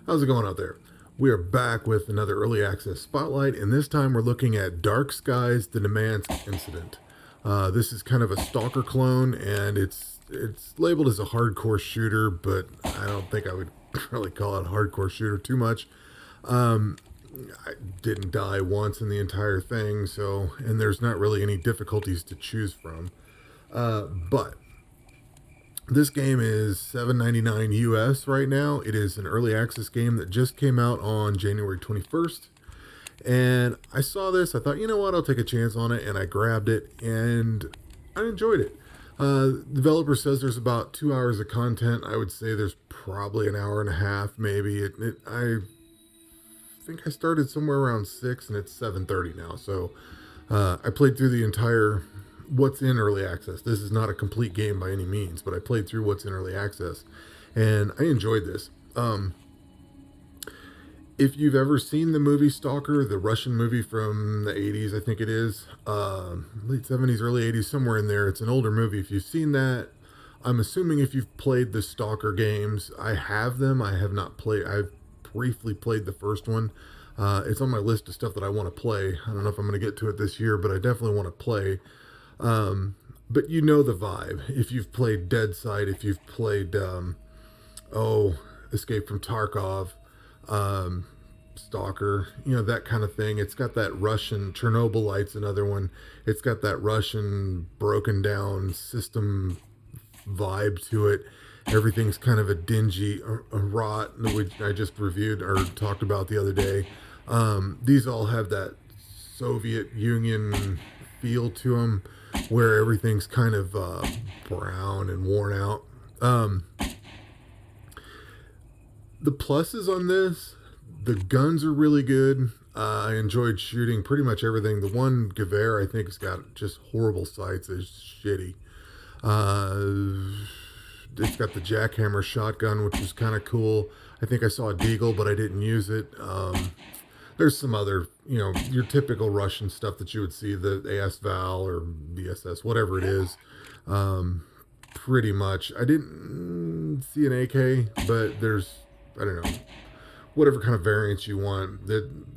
How's it going out there? We are back with another early access spotlight, and this time we're looking at Dark Skies: The Nemansk Incident. This is kind of a Stalker clone, and it's labeled as a hardcore shooter, but I don't think I would really call it a hardcore shooter too much. Um, I didn't die once in the entire thing, so and there's not really any difficulties to choose from. But this game is $7.99 US right now. It is an early access game that just came out on January 21st. And I saw this, I thought, you know what, I'll take a chance on it, and I grabbed it, and I enjoyed it. Developer says there's about 2 hours of content. I would say there's probably an hour and a half, maybe. I think I started somewhere around 6, and it's 7:30 now. So I played through the entire what's in early access. This is not a complete game by any means, but I played through what's in early access, and I enjoyed this. If you've ever seen the movie Stalker, the Russian movie from the 80s, I think it is, late 70s, early 80s, somewhere in there. It's an older movie. If you've seen that, I'm assuming if you've played the Stalker games, I have them. I have not played, I've briefly played the first one. It's on my list of stuff that I want to play. I don't know if I'm going to get to it this year, but I definitely want to play. But you know the vibe. If you've played Dead Side, if you've played, Escape from Tarkov, Stalker, that kind of thing. It's got that Russian, Chernobylite's another one. It's got that Russian broken down system vibe to it. Everything's kind of a dingy a rot, which I just reviewed or talked about the other day. These all have that Soviet Union feel to them, where everything's kind of brown and worn out. The pluses on this, the guns are really good. I enjoyed shooting pretty much everything. The one Gewehr, I think, has got just horrible sights. It's shitty. It's got the jackhammer shotgun, which is kind of cool. I think I saw a deagle, but I didn't use it. There's some other, your typical Russian stuff that you would see, the AS Val or BSS, whatever it is. Pretty much. I didn't see an AK, but there's, I don't know, whatever kind of variants you want.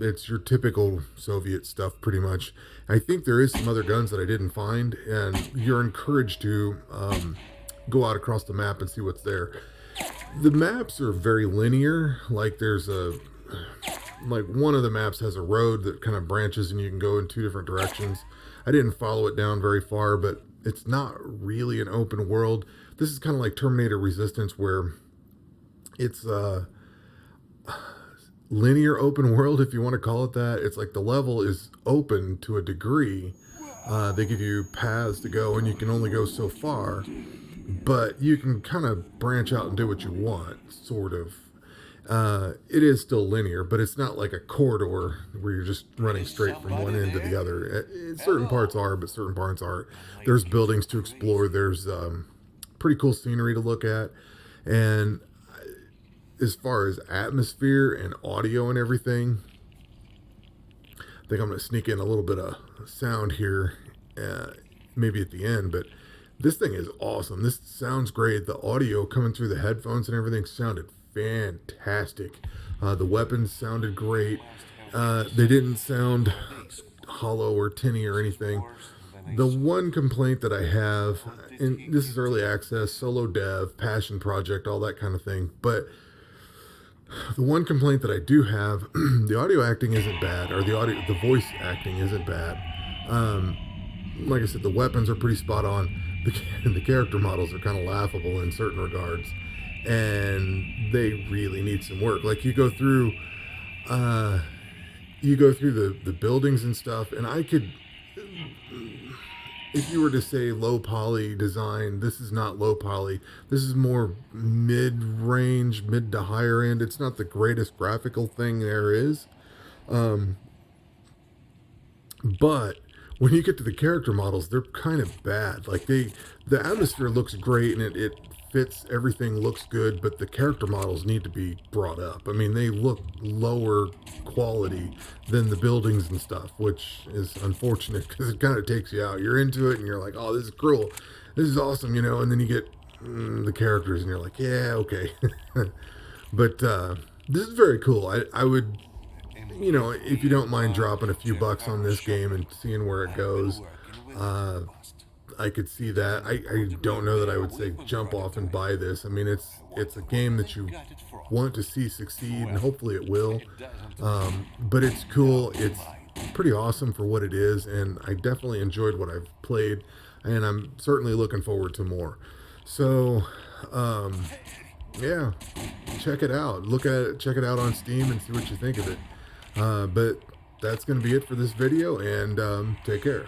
It's your typical Soviet stuff, pretty much. I think there is some other guns that I didn't find, and you're encouraged to go out across the map and see what's there. The maps are very linear. Like one of the maps has a road that kind of branches and you can go in two different directions. I didn't follow it down very far, but it's not really an open world. This is kind of like Terminator Resistance, where it's linear open world, if you want to call it that. It's like the level is open to a degree. They give you paths to go, and you can only go so far, but you can kind of branch out and do what you want, sort of. It is still linear, but it's not like a corridor where you're just running straight from one end to the other. Certain parts are, but certain parts aren't. There's buildings to explore. There's pretty cool scenery to look at. And as far as atmosphere and audio and everything, I think I'm going to sneak in a little bit of sound here, maybe at the end, but this thing is awesome. This sounds great. The audio coming through the headphones and everything sounded fantastic. The weapons sounded great. They didn't sound hollow or tinny or anything. The one complaint that I have, and this is early access, solo dev, passion project, all that kind of thing, but the one complaint that I do have, the audio acting isn't bad, or the voice acting isn't bad. Like I said, the weapons are pretty spot on. The character models are kind of laughable in certain regards, and they really need some work. Like you go through the buildings and stuff, and I could, if you were to say low poly design, this is not low poly. This is more mid-range, mid to higher end. It's not the greatest graphical thing there is. But when you get to the character models, they're kind of bad. Like the atmosphere looks great, and it fits, everything looks good, but the character models need to be brought up. I mean, they look lower quality than the buildings and stuff, which is unfortunate because it kind of takes you out. You're into it and you're like, oh, this is cool, this is awesome, and then you get the characters and you're like, yeah, okay. But This is very cool. I would, you know, if you don't mind dropping a few bucks on this game and seeing where it goes, uh, I could see that. I don't know that I would say jump off and buy this. I mean, it's a game that you want to see succeed, and hopefully it will. But it's cool. It's pretty awesome for what it is, and I definitely enjoyed what I've played, and I'm certainly looking forward to more. So, um, yeah, check it out. Look at it, check it out on Steam, and see what you think of it. But that's going to be it for this video, and take care.